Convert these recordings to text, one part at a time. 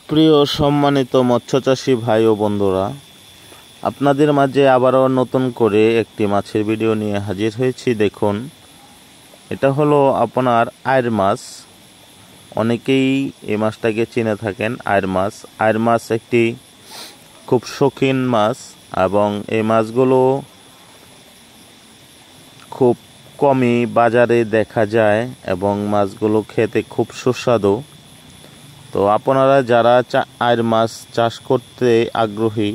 প্রিয় সম্মানিত মৎস্যচাষী ভাই ও বন্ধুরা, আপনাদের মাঝে আবারও নতুন করে একটি মাছের ভিডিও নিয়ে হাজির হয়েছি। দেখুন, এটা হলো আপনার আয়ের মাছ। অনেকেই এই মাছটাকে চিনে থাকেন আয়ের মাছ। আয়ের মাছ একটি খুব শৌখিন মাছ এবং এই মাছগুলো খুব কমই বাজারে দেখা যায় এবং মাছগুলো খেতে খুব সুস্বাদু। তো আপনারা যারা আয়ের মাছ চাষ করতে আগ্রহী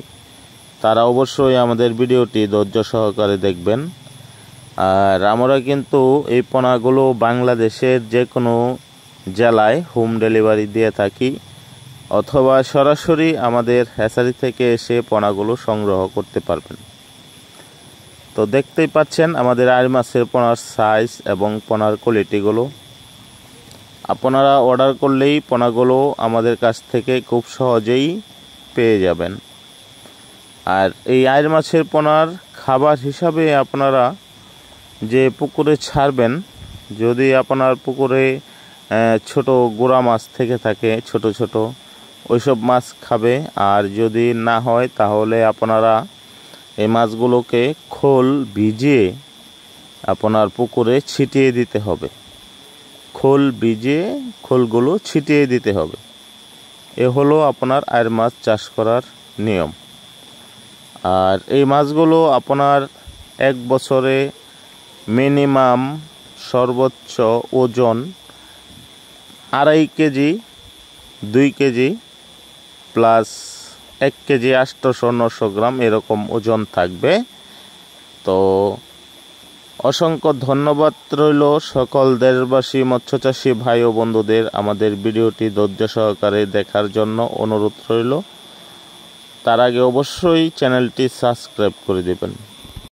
তারা অবশ্যই আমাদের ভিডিওটি ধৈর্য সহকারে দেখবেন। আর আমরা কিন্তু এই পোনাগুলো বাংলাদেশের যে কোনো জেলায় হোম ডেলিভারি দিয়ে থাকি, অথবা সরাসরি আমাদের হ্যাচারি থেকে এসে পোনাগুলো সংগ্রহ করতে পারবেন। তো দেখতেই পাচ্ছেন আমাদের আয়ের মাছের পোনার সাইজ এবং পোনার কোয়ালিটিগুলো। আপনারা অর্ডার করলেই পোনাগুলো আমাদের কাছ থেকে খুব সহজেই পেয়ে যাবেন। আর এই আয়ের মাছের পোনার খাবার হিসাবে আপনারা যে পুকুরে ছাড়বেন, যদি আপনার পুকুরে ছোট গোড়া মাছ থেকে থাকে ছোট ছোট, ওইসব মাছ খাবে। আর যদি না হয় তাহলে আপনারা এই মাছগুলোকে খোল ভিজিয়ে আপনার পুকুরে ছিটিয়ে দিতে হবে। খোল ভিজিয়ে খোলগুলো ছিটিয়ে দিতে হবে। এ হলো আপনার আয়ের মাছ চাষ করার নিয়ম। আর এই মাছগুলো আপনার এক বছরে মিনিমাম সর্বোচ্চ ওজন 2.5 কেজি, 2 কেজি প্লাস 1 কেজি 800-900 গ্রাম এরকম ওজন থাকবে। তো অসংখ্য ধন্যবাদ রইল সকল দেশবাসী মৎস্যচাষী ভাই ও বন্ধুদের। আমাদের ভিডিওটি ধৈর্য সহকারে দেখার জন্য অনুরোধ রইল। তার আগে অবশ্যই চ্যানেলটি সাবস্ক্রাইব করে দেবেন।